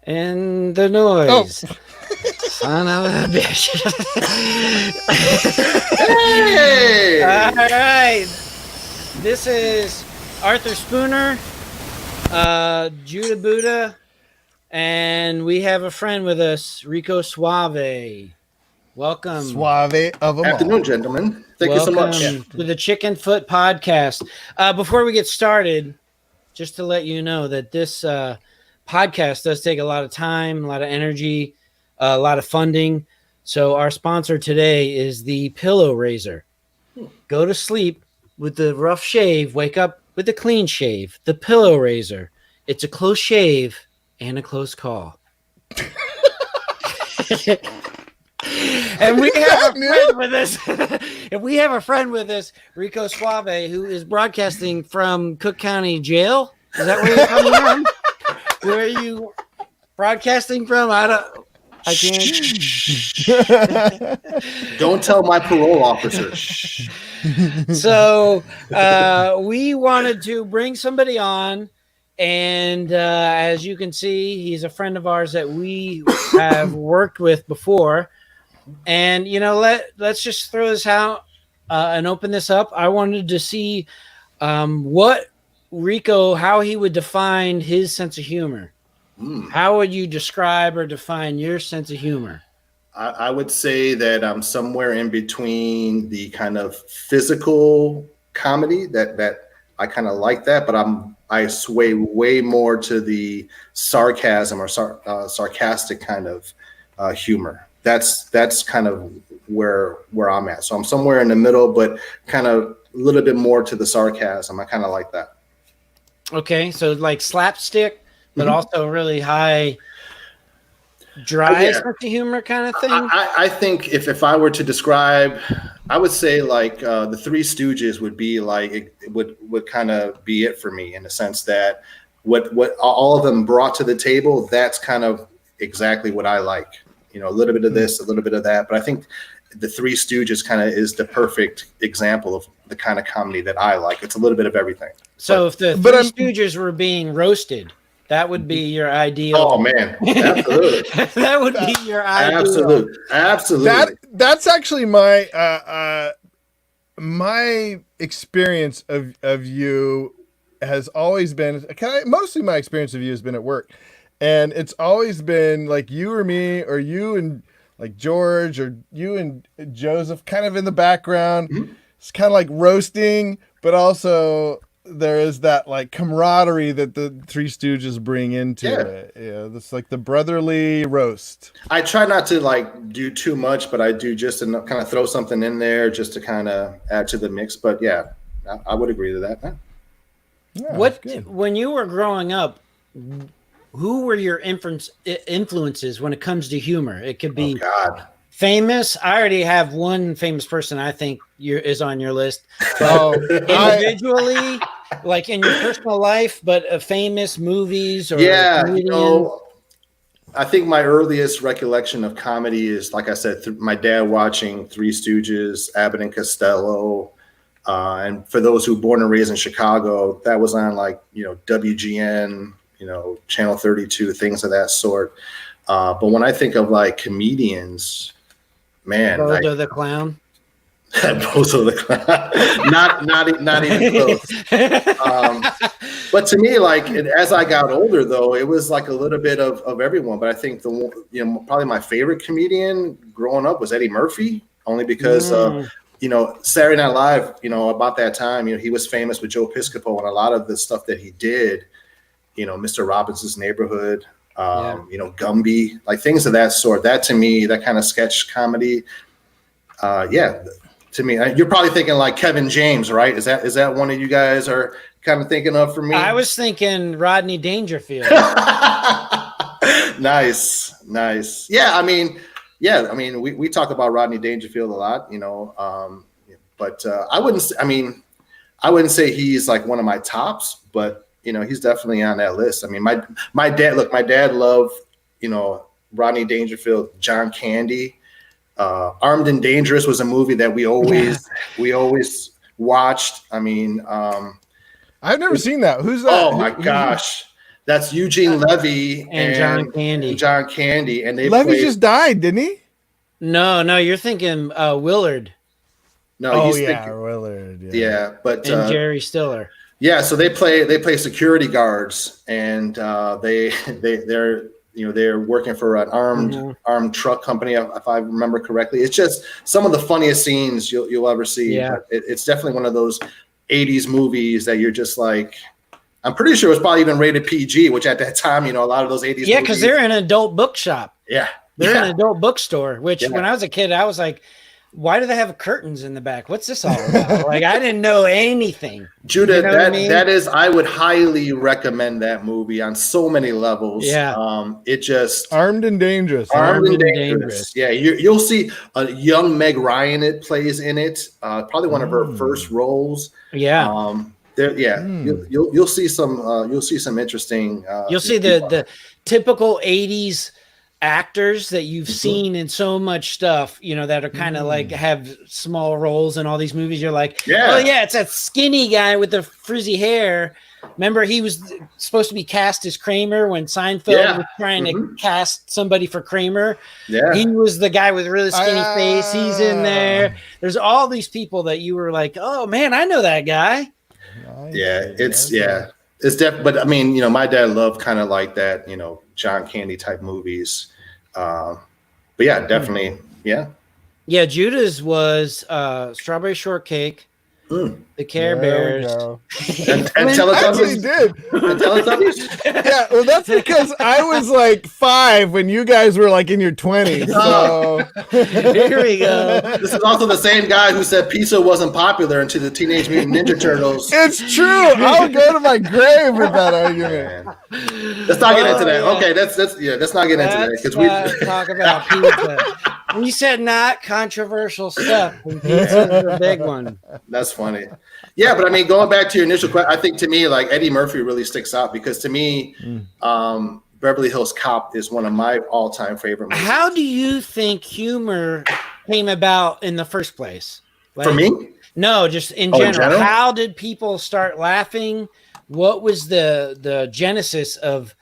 And the Oh, noise. Son of a bitch. Hey! All right. This is Arthur Spooner, Judah Buddha, and we have a friend with us, Rico Suave. Welcome. suave of them Afternoon, all. gentlemen. Thank you so much. Welcome to the Chicken Foot Podcast. Before we get started, just to let you know that this podcast does take a lot of time, a lot of energy, a lot of funding. So our sponsor today is the Pillow Razor. Go to sleep with the rough shave, wake up with the clean shave. The Pillow Razor. It's a close shave and a close call. And we have a friend with us. And we have a friend with us, Rico Suave, who is broadcasting from Cook County Jail. Is that where you're coming from? Where are you broadcasting from? I can't. Don't tell my parole officer. So we wanted to bring somebody on, and as you can see, he's a friend of ours that we have worked with before. And let's just throw this out and open this up. I wanted to see what Rico, how he would define his sense of humor. How would you describe or define your sense of humor? I would say that I'm somewhere in between the kind of physical comedy that I kind of like that, but I sway way more to the sarcasm or sarcastic kind of humor. That's kind of where I'm at. So I'm somewhere in the middle, but kind of a little bit more to the sarcasm. I kind of like that. Okay, so like slapstick, but also really high, dry sense of humor kind of thing. I think if I were to describe, I would say like the Three Stooges would be like it would kind of be it for me in the sense that what all of them brought to the table. That's kind of exactly what I like. A little bit of this, a little bit of that. But I think the Three Stooges kind of is the perfect example of the kind of comedy that I like. It's a little bit of everything. So if the Three Stooges were being roasted, that would be your ideal. Oh man, absolutely. That would be your ideal. Absolutely. That's actually my my experience of you has always been mostly my experience of you has been at work. And it's always been like you or me or you and like George or you and Joseph kind of in the background. It's kind of like roasting, but also there is that like camaraderie that the Three Stooges bring into it. Yeah, it's like the brotherly roast. I try not to like do too much, but I do just to kind of throw something in there just to kind of add to the mix. But yeah, I would agree to that. Yeah, when you were growing up, who were your influences when it comes to humor? It could be famous. I already have one famous person I think is on your list. Individually, like in your personal life, but famous movies or comedians? I think my earliest recollection of comedy is, like I said, my dad watching Three Stooges, Abbott and Costello. And for those who were born and raised in Chicago, that was on like, WGN, Channel 32, things of that sort. But when I think of like comedians, man, Bozo the Clown. Bozo the Clown, not even close. But to me, like as I got older, though, it was like a little bit of everyone. But I think probably my favorite comedian growing up was Eddie Murphy, only because Saturday Night Live, about that time, he was famous with Joe Piscopo and a lot of the stuff that he did. Mr. Robinson's Neighborhood, Gumby, like things of that sort. That to me, that kind of sketch comedy, to me, you're probably thinking like Kevin James, right? Is that one of you guys are kind of thinking of for me? I was thinking Rodney Dangerfield. Nice. Yeah, I mean, we talk about Rodney Dangerfield a lot, but I wouldn't say he's like one of my tops, but he's definitely on that list. I mean, my dad loved, Rodney Dangerfield, John Candy. Armed and Dangerous was a movie that we always watched. I mean, I've never seen that. Who's that? Oh my gosh. That's Eugene Levy and John Candy. and John Candy, and they Levy played. just died, didn't he? No, you're thinking Willard No, he's Willard. yeah, but and Jerry Stiller. yeah, so they play security guards, and they're they're working for an armed truck company, if I remember correctly. It's just some of the funniest scenes you'll ever see. Yeah. It's definitely one of those 80s movies that you're just like, I'm pretty sure it was probably even rated PG, which at that time, a lot of those 80s Yeah, because they're in an adult bookshop. Yeah. They're in an adult bookstore, which Yeah. when I was a kid, I was like, why do they have curtains in the back? What's this all about? Like, I didn't know anything. Judah, You know what I mean? that is, I would highly recommend that movie on so many levels. Yeah. It just Armed and Dangerous. Armed and and Dangerous. Yeah, you'll see a young Meg Ryan plays in it. Probably one of her first roles. Yeah. You'll see some interesting. You'll see the typical 80s actors that you've seen in so much stuff, that are kind of like have small roles in all these movies. You're like, oh yeah, it's that skinny guy with the frizzy hair. Remember, he was supposed to be cast as Kramer when Seinfeld was trying to cast somebody for Kramer. Yeah, he was the guy with really skinny face. He's in there. There's all these people that you were like, oh man, I know that guy. It's but I mean, my dad loved kind of like that, John Candy type movies. But yeah, definitely. Yeah. Yeah. Judah's was Strawberry Shortcake, the Care Bears, and Teletubbies. Did. And Teletubbies. Yeah, well, that's because I was like 5 when you guys were like in your 20s. So here we go. This is also the same guy who said pizza wasn't popular until the Teenage Mutant Ninja Turtles. It's true. I'll go to my grave with that argument. Let's not get into that. Yeah. Okay, let's not get into that because we talk about pizza. And you said not controversial stuff. And pizza's a big one. That's funny. Yeah, but I mean, going back to your initial question, I think to me, like Eddie Murphy really sticks out because to me, Beverly Hills Cop is one of my all-time favorite movies. How do you think humor came about in the first place? For me? No, just in general. How did people start laughing? What was the genesis of?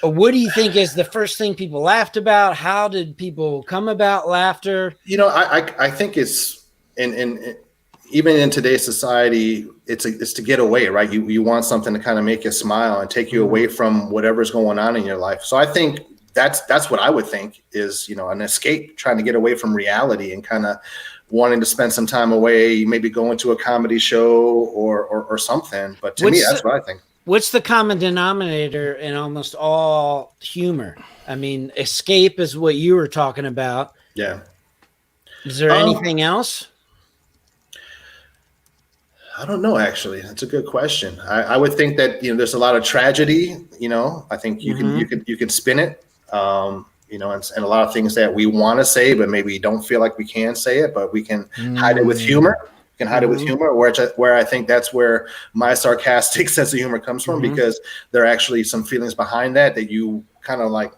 What do you think is the first thing people laughed about? How did people come about laughter? I think it's in even in today's society, it's to get away, right? You want something to kind of make you smile and take you away from whatever's going on in your life. So I think that's what I would think is, an escape, trying to get away from reality and kind of wanting to spend some time away, maybe going to a comedy show or something. But to me, that's what I think. What's the common denominator in almost all humor? I mean, escape is what you were talking about. Yeah. Is there anything else? I don't know, actually. That's a good question. I would think that, there's a lot of tragedy, I think you can spin it, and a lot of things that we want to say, but maybe don't feel like we can say it, but we can hide it with humor. Can hide it with humor, where I think that's where my sarcastic sense of humor comes from, because there are actually some feelings behind that you kind of like,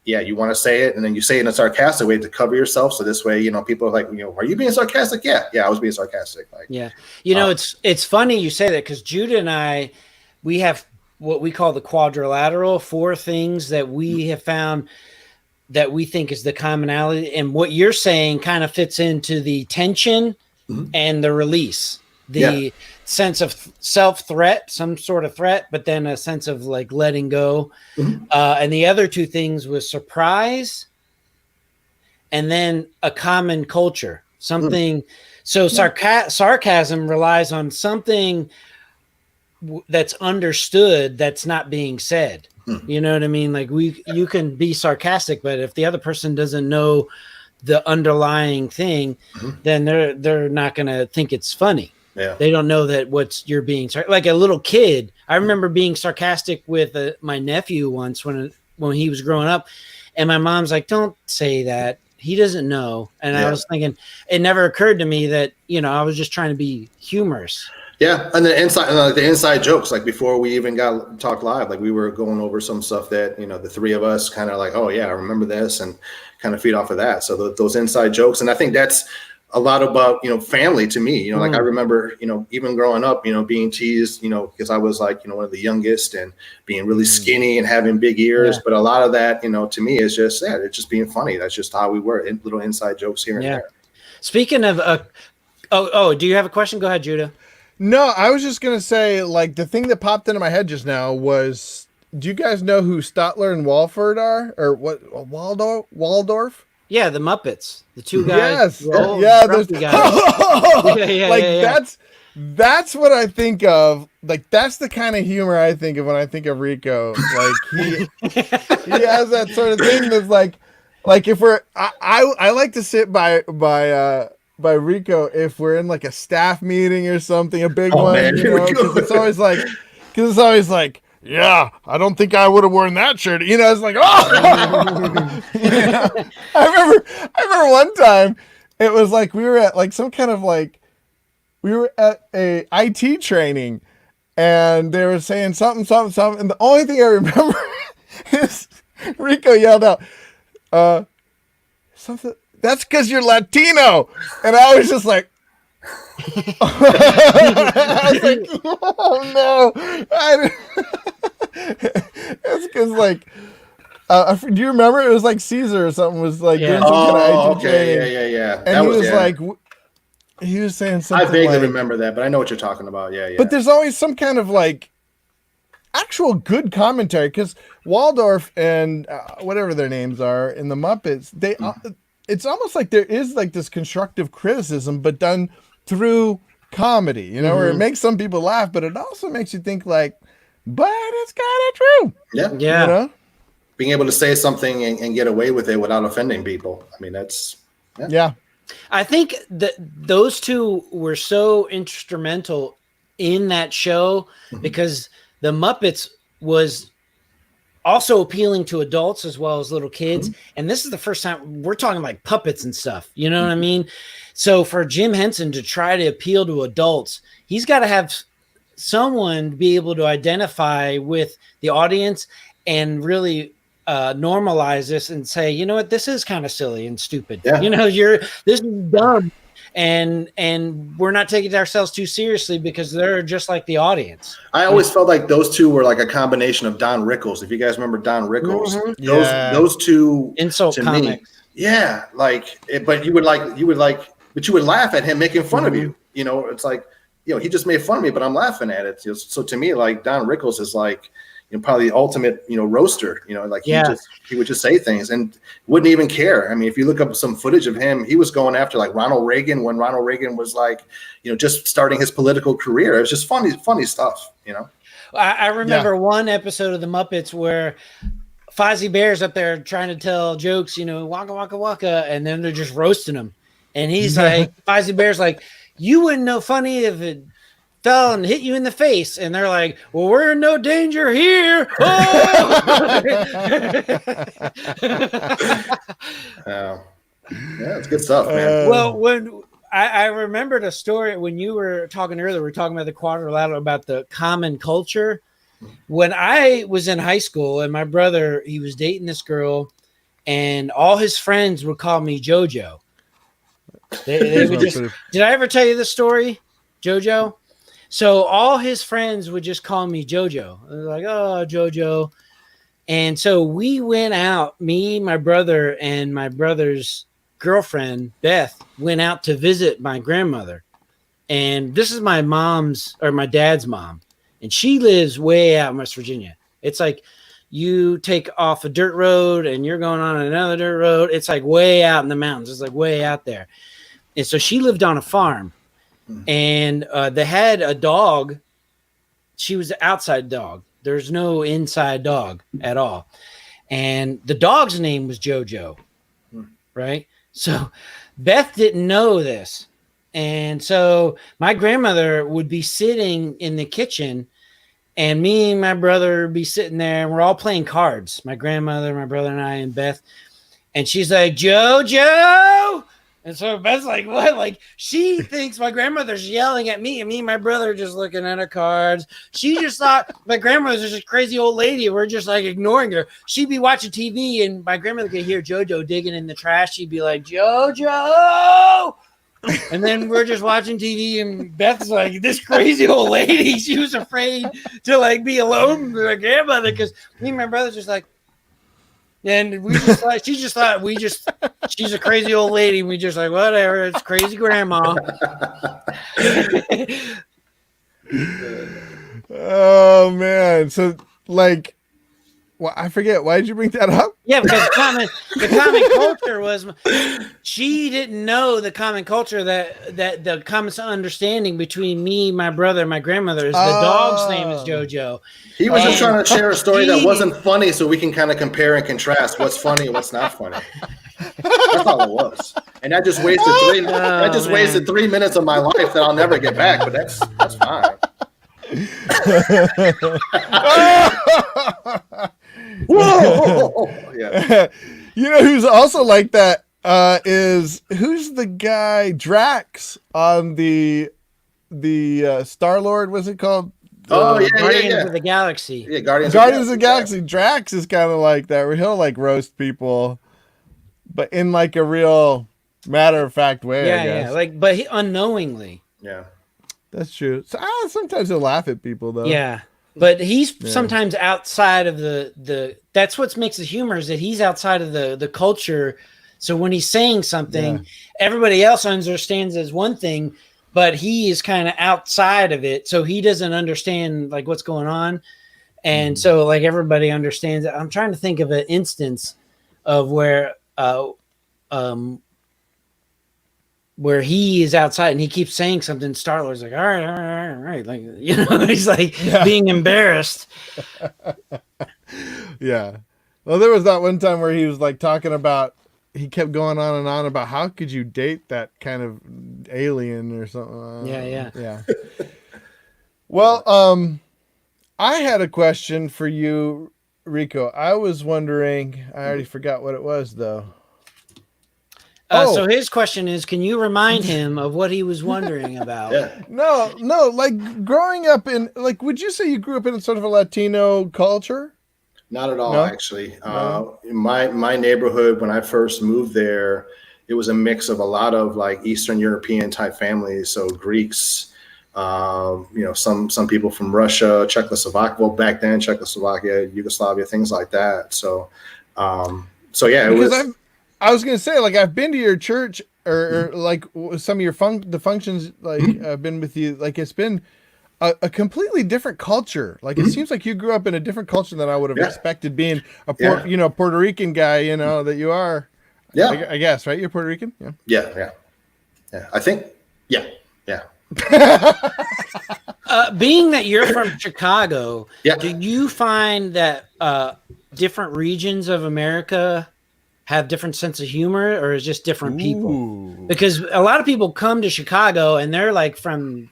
you want to say it, and then you say it in a sarcastic way to cover yourself. So this way, people are like, are you being sarcastic? Yeah, I was being sarcastic. Like, it's funny you say that because Judah and I, we have what we call the quadrilateral, 4 things that we have found that we think is the commonality, and what you're saying kind of fits into the tension and the release, the sense of self-threat, some sort of threat, but then a sense of like letting go. And the other 2 things was surprise and then a common culture, something. So sarcasm relies on something that's understood that's not being said. You know what I mean? Like you can be sarcastic, but if the other person doesn't know the underlying thing, then they're not going to think it's funny. Yeah. They don't know that you're being like a little kid. I remember being sarcastic with my nephew once when he was growing up, and my mom's like, "Don't say that. He doesn't know." And I was thinking, it never occurred to me that, I was just trying to be humorous. Yeah, and the inside jokes, like before we even got talk live, like we were going over some stuff that the 3 of us kind of like, oh yeah, I remember this, and kind of feed off of that. So those inside jokes, and I think that's a lot about, family to me, like I remember, even growing up, being teased, because I was like, one of the youngest and being really skinny and having big ears. But a lot of that, to me is just, it's just being funny. That's just how we were. Little inside jokes here and there. Speaking of, do you have a question? Go ahead, Judah. No, I was just going to say, like, the thing that popped into my head just now was, do you guys know who Statler and Walford are? Or what, Waldorf? Yeah, the Muppets, the two guys. Yes. Those guys. That's what I think of. Like, that's the kind of humor I think of when I think of Rico. Like, he has that sort of thing that's like if I like to sit by Rico if we're in like a staff meeting or something, a big one, man, because it's always like, yeah, I don't think I would have worn that shirt. It's like, oh. I remember one time it was like we were at like some kind of like we were at a IT training and they were saying something, and the only thing I remember is Rico yelled out, something. That's because you're Latino, and I was just like. I was like, oh no! It's because like, do you remember? It was like Caesar or something was like doing some kind of IT training. Yeah. And he was like, he was saying something. I vaguely remember that, but I know what you're talking about. Yeah. But there's always some kind of like actual good commentary because Waldorf and whatever their names are in the Muppets, it's almost like there is like this constructive criticism, but done through comedy, where it makes some people laugh, but it also makes you think like, but it's kind of true. Yeah. Being able to say something and get away with it without offending people. I mean, that's, yeah. I think that those two were so instrumental in that show because the Muppets was also appealing to adults as well as little kids. And this is the first time we're talking like puppets and stuff. You know what I mean? So for Jim Henson to try to appeal to adults, he's got to have someone be able to identify with the audience and really normalize this and say, you know what, this is kind of silly and stupid. Yeah. This is dumb. And we're not taking ourselves too seriously because they're just like the audience. I always felt like those two were like a combination of Don Rickles. If you guys remember Don Rickles, those two insult comics. But you would laugh at him making fun of you. It's like, he just made fun of me, but I'm laughing at it. So to me, like Don Rickles is like, probably the ultimate, roaster, he would just say things and wouldn't even care. I mean, if you look up some footage of him, he was going after like Ronald Reagan when Ronald Reagan was like, just starting his political career. It was just funny stuff, I remember one episode of the Muppets where Fozzie Bear's up there trying to tell jokes, waka, waka, waka. And then they're just roasting him. And he's like, Fozzie Bear's like, you wouldn't know funny if it fell and hit you in the face, and they're like, well, we're in no danger here. Oh! It's good stuff, man. Well, when I remembered a story when you were talking earlier, we were talking about the Quadrilateral, about the common culture. When I was in high school and my brother, he was dating this girl and all his friends would call me JoJo. They would just, did I ever tell you this story, JoJo? So all his friends would just call me JoJo. They were like, oh, JoJo. And so we went out, me, my brother, and my brother's girlfriend, Beth, went out to visit my grandmother. And this is my dad's mom. And she lives way out in West Virginia. It's like you take off a dirt road and you're going on another dirt road. It's like way out in the mountains. It's like way out there. And so she lived on a farm. And they had a dog. She was an outside dog. There's no inside dog at all. And the dog's name was JoJo, right? So Beth didn't know this. And so my grandmother would be sitting in the kitchen and me and my brother would be sitting there and we're all playing cards. My grandmother, my brother and I and Beth. And she's like, JoJo. And so Beth's like, what? Like, she thinks my grandmother's yelling at me, and me and my brother are just looking at her cards. She just thought my grandmother's just a crazy old lady. We're just like ignoring her. She'd be watching TV, and my grandmother could hear JoJo digging in the trash. She'd be like, JoJo, And then we're just watching TV, and Beth's like, this crazy old lady. She was afraid to like be alone with her grandmother because me and my brother's just like, and we just thought she's a crazy old lady. And we just like, whatever, it's crazy grandma. Oh man. So like, well, I forget. Why did you bring that up? Yeah, because the common culture was she didn't know the common culture that the common understanding between me, my brother, and my grandmother is the dog's name is JoJo. He was just trying to share a story that wasn't funny, so we can kind of compare and contrast what's funny and what's not funny. That's all it was. And I just wasted 3 minutes of my life that I'll never get back. But that's fine. Whoa! Yeah. You know who's also like that is who's the guy Drax on the Star-Lord, what's it called? Guardians of the Galaxy. Yeah, Guardians of the Galaxy. Drax is kind of like that, where he'll like roast people, but in like a real matter of fact way. I guess. Yeah, like but unknowingly. Yeah, that's true. So sometimes he'll laugh at people though. Yeah. But he's sometimes outside of the that's what makes it humor is that he's outside of the culture. So when he's saying something, everybody else understands as one thing, but he is kind of outside of it. So he doesn't understand like what's going on. And so like everybody understands it. I'm trying to think of an instance of where he is outside and he keeps saying something. Star-Lord's like, all right. Like, you know, he's like being embarrassed. Yeah. Well, there was that one time where he was like talking about, he kept going on and on about how could you date that kind of alien or something. Yeah. Well, I had a question for you, Rico. I was wondering, I already forgot what it was though. So his question is, can you remind him of what he was wondering about? No, like growing up in, like, would you say you grew up in sort of a Latino culture? Not at all, actually. In my neighborhood, when I first moved there, it was a mix of a lot of like Eastern European type families. So Greeks, some people from Russia, Czechoslovakia, well, back then, Czechoslovakia, Yugoslavia, things like that. So I was going to say, like, I've been to your church or like some of your the functions, like I've been with you, like it's been a completely different culture. Like it seems like you grew up in a different culture than I would have expected being a Puerto Rican guy, that you are. Yeah. I guess, right? You're Puerto Rican? Yeah. I think, yeah. Being that you're from Chicago, do you find that different regions of America have different sense of humor, or is just different people? Because a lot of people come to Chicago and they're like from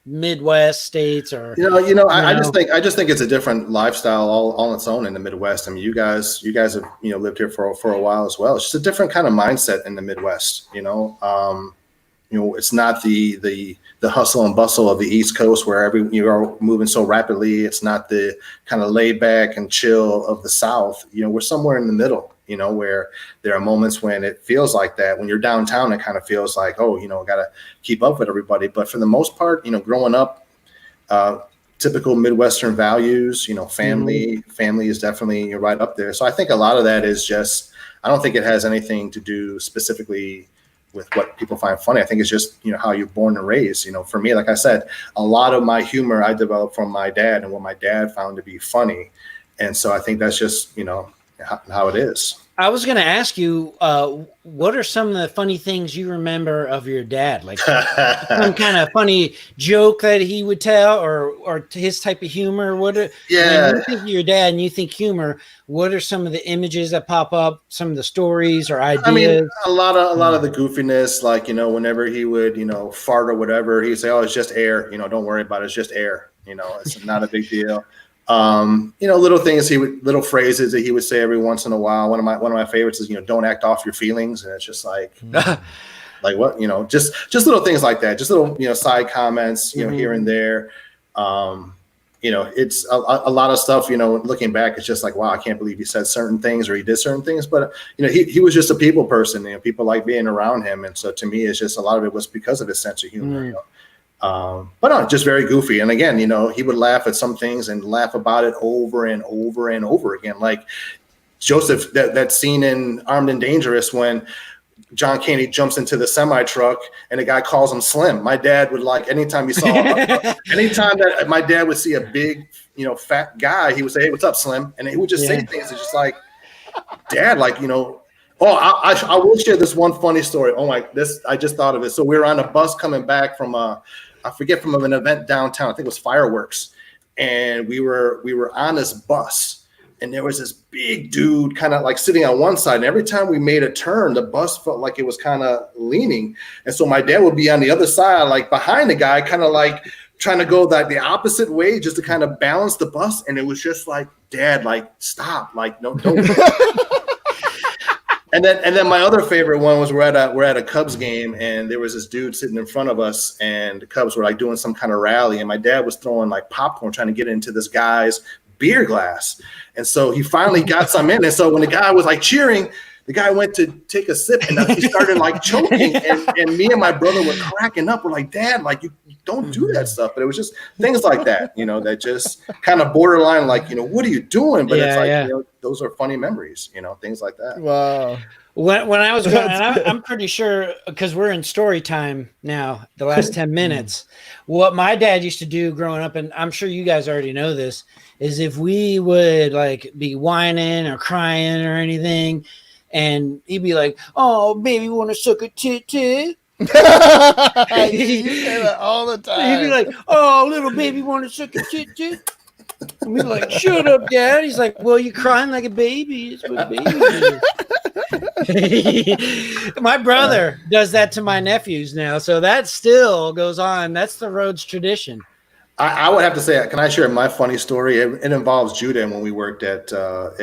Midwest states, or I just think it's a different lifestyle all on its own in the Midwest. I mean, you guys have lived here for a while as well. It's just a different kind of mindset in the Midwest. It's not the hustle and bustle of the East Coast where you are moving so rapidly. It's not the kind of laid back and chill of the South. We're somewhere in the middle. Where there are moments when it feels like that. When you're downtown, it kind of feels like, got to keep up with everybody. But for the most part, growing up, typical Midwestern values, family is definitely right up there. So I think a lot of that is just, I don't think it has anything to do specifically with what people find funny. I think it's just, how you're born and raised. For me, like I said, a lot of my humor I developed from my dad and what my dad found to be funny. And so I think that's just, how it is. I was going to ask you, what are some of the funny things you remember of your dad? Like some kind of funny joke that he would tell, or his type of humor? When you think of your dad and you think humor, what are some of the images that pop up? Some of the stories or ideas? I mean, a lot of the goofiness, like, whenever he would, fart or whatever, he'd say, "Oh, it's just air. Don't worry about it. It's just air. It's not a big deal." Little things little phrases that he would say every once in a while. One of my favorites is, "Don't act off your feelings," and it's just like, like what, just little things like that. Just little, side comments, here and there. you know, it's a lot of stuff, you know, looking back, it's just like, wow, I can't believe he said certain things or he did certain things. But, you know, he was just a people person, you know, people like being around him. And so to me, it's just a lot of it was because of his sense of humor, you know. But no, just very goofy. And again, you know, he would laugh at some things and laugh about it over and over and over again. Like Joseph, that scene in Armed and Dangerous when John Candy jumps into the semi truck and the guy calls him Slim. My dad would, like, anytime anytime that my dad would see a big, you know, fat guy, he would say, "Hey, what's up, Slim?" And he would just say things. It's just like, Dad, like, you know, I will share this one funny story. I just thought of it. So we were on a bus coming back from I forget, from an event downtown. I think it was fireworks. And we were on this bus. And there was this big dude kind of like sitting on one side. And every time we made a turn, the bus felt like it was kind of leaning. And so my dad would be on the other side, like behind the guy, kind of like trying to go like the opposite way just to kind of balance the bus. And it was just like, Dad, like, stop, like, no, don't. And then my other favorite one was we're at a Cubs game, and there was this dude sitting in front of us, and the Cubs were like doing some kind of rally, and my dad was throwing like popcorn, trying to get into this guy's beer glass. And so he finally got some in. And so when the guy was like cheering, the guy went to take a sip and he started like choking. And me and my brother were cracking up. We're like, Dad, like, you don't do that stuff. But it was just things like that, you know, that just kind of borderline, like, you know, what are you doing? But it's like, you know, those are funny memories, you know, things like that. Wow. When I was growing, and I'm pretty sure, because we're in story time now, the last 10 minutes, what my dad used to do growing up, and I'm sure you guys already know this, is if we would like be whining or crying or anything, and he'd be like, "Oh, baby, want to suck a tit tit?" You say that all the time. He'd be like, "Oh, little baby, want to suck a tit tit?" And we'd be like, "Shut up, Dad." He's like, "Well, you're crying like a baby. It's what baby is." My brother does that to my nephews now, so that still goes on. That's the Rhodes tradition. I would have to say, can I share my funny story? It involves Judah when we worked at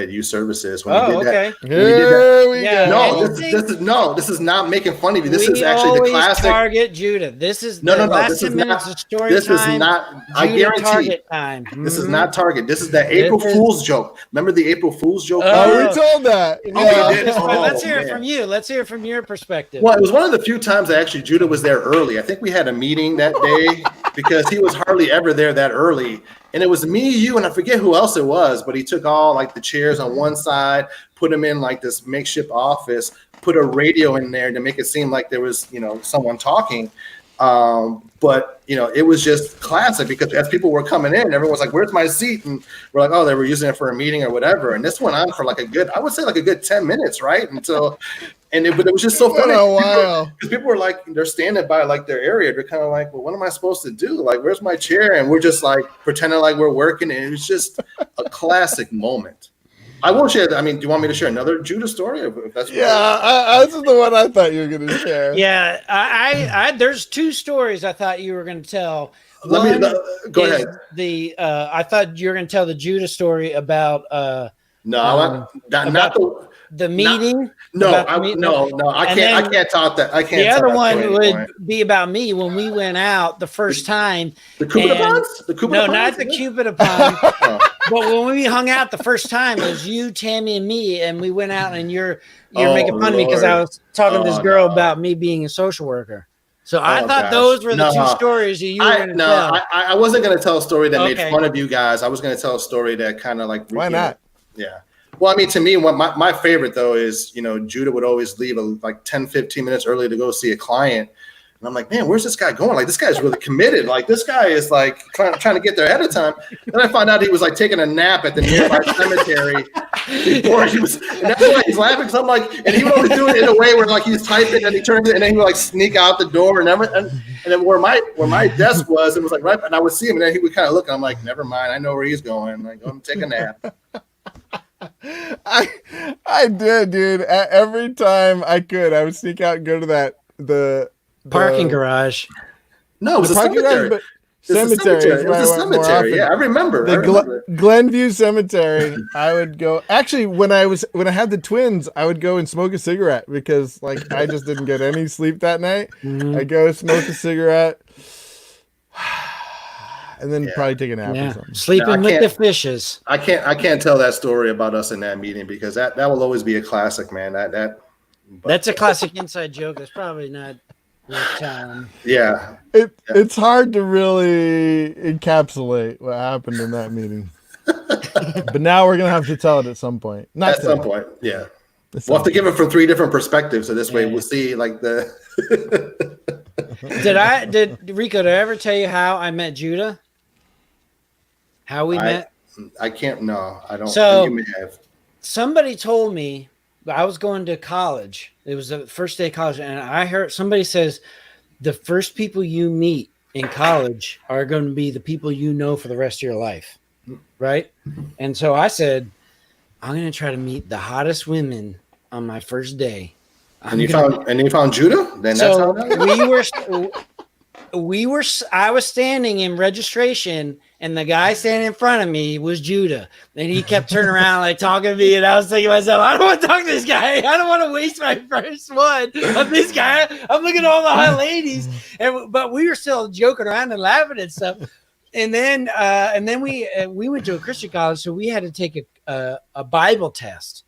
Youth Services. When we did that. Here we go. This is not making fun of you. This is actually the classic. Target Judah. This is no. Last This 10 is minutes not. of story This time. is not. I guarantee. Target time. This is not Target. This is the April Fool's joke. Remember the April Fool's joke? Oh, we told that. Let's hear it from you. Let's hear it from your perspective. Well, it was one of the few times that actually Judah was there early. I think we had a meeting that day because he was hardly ever there that early. And it was me, you, and I forget who else it was, but he took all like the chairs on one side, put them in like this makeshift office, put a radio in there to make it seem like there was, you know, someone talking. But, you know, it was just classic because as people were coming in, everyone was like, "Where's my seat?" And we're like, "Oh, they were using it for a meeting or whatever." And this went on for like I would say like a good 10 minutes, right? Until, but it was just so funny. A while. Because people were like, they're standing by like their area. They're kind of like, "Well, what am I supposed to do? Like, where's my chair?" And we're just like pretending like we're working. And it was just a classic moment. I won't share that. I mean, do you want me to share another Judah story? If that's this is the one I thought you were going to share. Yeah, I there's two stories I thought you were going to tell. Go ahead. I thought you were going to tell the Judah story about not the meeting. I can't talk that. I can't. The other one would be about me when we went out the first time. The Cupidopons? No, not the Cupidopon. But when we hung out the first time, it was you, Tammy, and me, and we went out, and you're making fun of me because I was talking to this girl about me being a social worker. So I thought those were the two stories you were going to tell. I wasn't going to tell a story that made fun of you guys. I was going to tell a story that kind of like. Why not? Yeah. Well, I mean, to me, my favorite, though, is, you know, Judah would always leave like 10, 15 minutes early to go see a client. And I'm like, man, where's this guy going? Like, this guy's really committed. Like, this guy is like trying to get there ahead of time. Then I found out he was like taking a nap at the nearby cemetery before he was. And that's why he's laughing. Because I'm like, and he would always do it in a way where like he's typing and he turns it and then he would like sneak out the door and then where my desk was, it was like right. And I would see him and then he would kind of look. And I'm like, never mind. I know where he's going. I'm like, go take a nap. I did, dude. Every time I could, I would sneak out and go to the parking garage. No, it was a cemetery. Cemetery. It was a cemetery. Yeah, I remember. Glenview Cemetery. I would go. Actually, when I had the twins, I would go and smoke a cigarette because like I just didn't get any sleep that night. I go smoke a cigarette. and then probably take a nap or Yeah. something. Sleeping No, I with the can't- fishes. I can't tell that story about us in that meeting because that will always be a classic, man. But That's a classic inside joke. That's probably not worth telling. yeah. It's hard to really encapsulate what happened in that meeting. But now we're gonna have to tell it at some point. Not At today. some point, yeah. At some We'll have to give it from 3 different perspectives, so this way Yeah. we'll see like the. Did Rico, did I ever tell you how I met Judah? How we met? I can't. No, I don't. So- you may have. Somebody told me I was going to college. It was the first day of college, and I heard somebody says the first people you meet in college are going to be the people you know for the rest of your life, right? And so I said, I'm going to try to meet the hottest women on my first day. And you found Judah. Then that's how that I was standing in registration, and the guy standing in front of me was Judah, and he kept turning around like talking to me, and I was thinking to myself, I don't want to talk to this guy. I don't want to waste my first one of this guy. I'm looking at all the hot ladies, but we were still joking around and laughing and stuff. And then we went to a Christian college, so we had to take a Bible test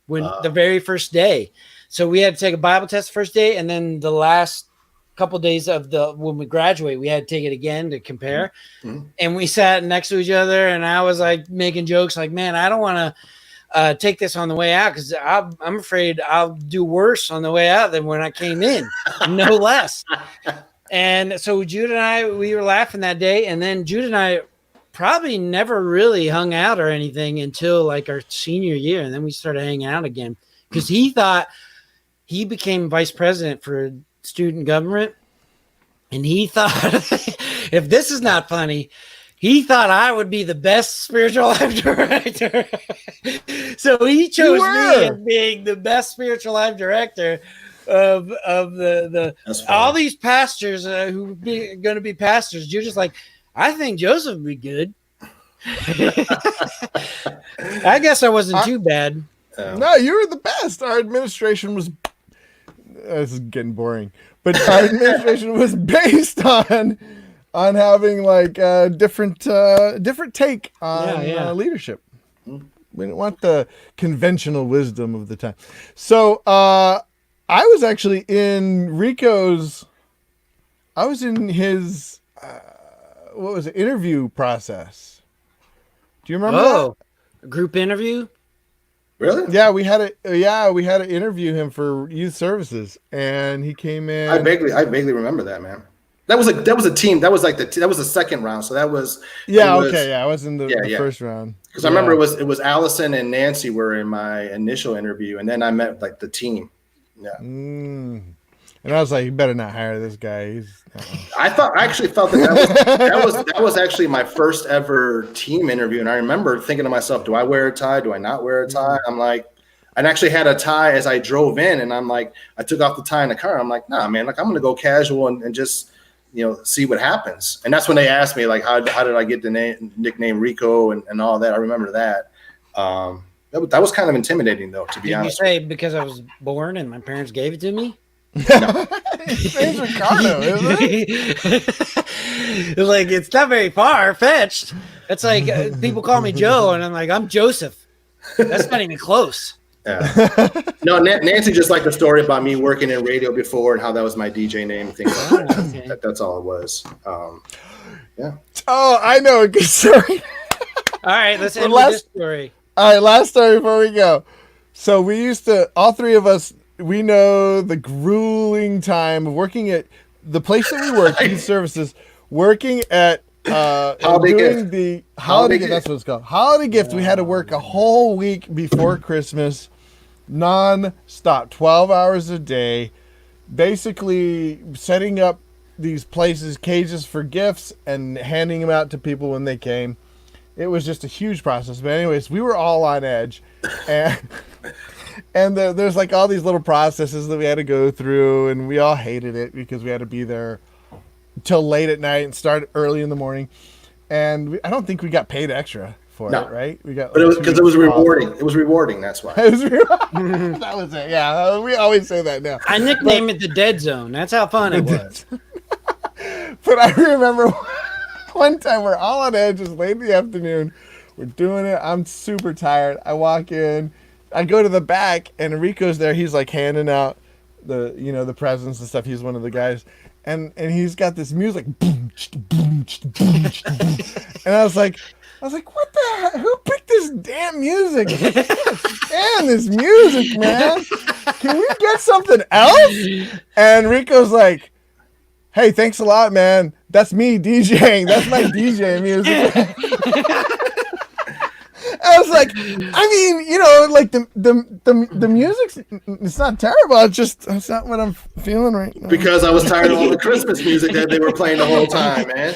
when the very first day. So we had to take a Bible test the first day, and then the last couple of days of when we graduate, we had to take it again to compare. Mhm. And we sat next to each other, and I was like making jokes, like, "Man, I don't want to take this on the way out because I'm afraid I'll do worse on the way out than when I came in, no less." And so Judah and I, we were laughing that day, and then Judah and I probably never really hung out or anything until like our senior year, and then we started hanging out again because he thought he became vice president for student government, and he thought, if this is not funny, he thought I would be the best spiritual life director. So he chose me as being the best spiritual life director of the That's funny. all these pastors who are going to be pastors. You're just like, I think Joseph would be good. I guess I wasn't too bad. No, you were the best. Our administration was. This is getting boring, but our administration was based on having like a different take on leadership. We didn't want the conventional wisdom of the time. So I was actually in Rico's. I was in his interview process. Do you remember? Oh, a group interview. Really? Yeah, we had to interview him for youth services, and he came in. I vaguely remember that, man. That was a team. That was like that was the second round. So that was. Yeah. I was in the first round. Because I remember it was Allison and Nancy were in my initial interview, and then I met like the team. Yeah. And I was like, you better not hire this guy. He's. I actually felt that was actually my first ever team interview, and I remember thinking to myself, do I wear a tie? Do I not wear a tie? I'm like, I actually had a tie as I drove in, and I'm like, I took off the tie in the car. I'm like, nah, man, like I'm gonna go casual and just see what happens. And that's when they asked me like, how did I get the nickname Rico and all that. I remember that. That was kind of intimidating though, to be honest. You say because I was born and my parents gave it to me? His name's Ricardo, isn't it? Like, it's not very far fetched. It's like people call me Joe, and I'm like, I'm Joseph. That's not even close. Yeah. No, Nancy just liked the story about me working in radio before and how that was my DJ name and things like that. Okay. That's all it was. Yeah. Oh, I know a good story. All right, let's end with this story. All right, last story before we go. So we used to, all three of us, we know the grueling time of working at the place that we work, youth services, working at Holiday doing Gift. the holiday gift. That's what it's called. Holiday gift. We had to work a whole week before Christmas, non-stop, 12 hours a day, basically setting up these places, cages for gifts, and handing them out to people when they came. It was just a huge process. But anyways, we were all on edge, and there's like all these little processes that we had to go through, and we all hated it because we had to be there till late at night and start early in the morning. And I don't think we got paid extra for it, right? We got, but it was because it was rewarding. It was rewarding. That's why. It was that was it. Yeah, we always say that now. I nicknamed it the Dead Zone. That's how fun it was. But I remember one time we're all on edge. It's late in the afternoon. We're doing it. I'm super tired. I walk in. I go to the back, and Enrico's there. He's like handing out the presents and stuff. He's one of the guys, and he's got this music. And I was like, what the heck? Who picked this damn music? Damn this music, man. Can we get something else? And Rico's like, hey, thanks a lot, man. That's me DJing. That's my DJ music. I was like, I mean, like the music's, it's not terrible. It's not what I'm feeling right now. Because I was tired of all the Christmas music that they were playing the whole time, man.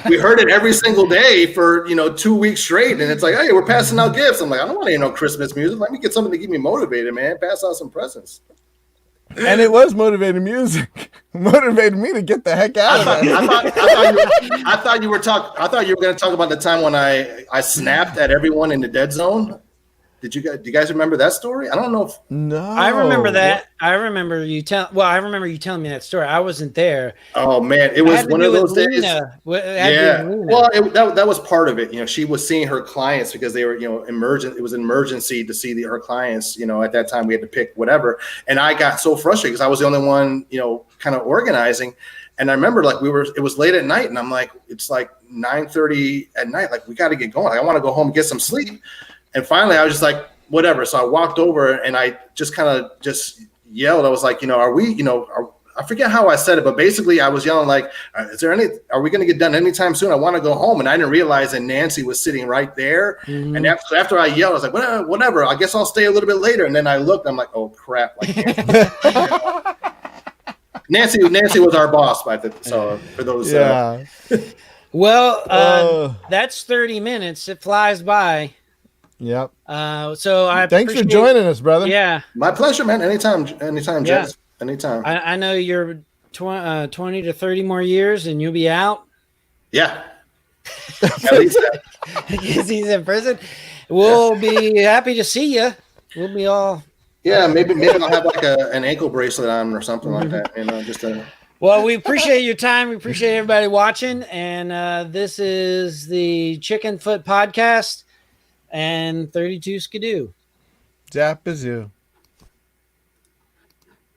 We heard it every single day for 2 weeks straight, and it's like, hey, we're passing out gifts. I'm like, I don't want to hear no Christmas music. Let me get something to keep me motivated, man. Pass out some presents. And it was motivated music. Motivated me to get the heck out of there. I thought you were going to talk about the time when I snapped at everyone in the dead zone. Do you guys remember that story? I don't know. No, I remember that. I remember you telling me that story. I wasn't there. Oh man, it was one of those days. Yeah. Well, that was part of it. She was seeing her clients because they were, emergent. It was an emergency to see her clients. At that time we had to pick whatever, and I got so frustrated because I was the only one, kind of organizing. And I remember it was late at night, and I'm like, it's like 9:30 at night. Like we got to get going. I want to go home and get some sleep. And finally, I was just like, whatever. So I walked over and I just kind of yelled. I was like, are we, I forget how I said it, but basically I was yelling like, are we going to get done anytime soon? I want to go home. And I didn't realize that Nancy was sitting right there. Mm-hmm. And after I yelled, I was like, whatever, I guess I'll stay a little bit later. And then I looked, I'm like, oh crap. Nancy was our boss so for those. Yeah. Well, that's 30 minutes. It flies by. Yep. So thanks for joining us, brother. Yeah, my pleasure, man. Anytime, Jess. Anytime. I know you're 20 to 30 more years, and you'll be out. Yeah. At least that. Because he's in prison. We'll be happy to see you. We'll be all. Yeah, maybe I'll have like an ankle bracelet on or something like that. Well, we appreciate your time. We appreciate everybody watching, and this is the Chicken Foot Podcast. And 32 Skidoo. Zapazoo.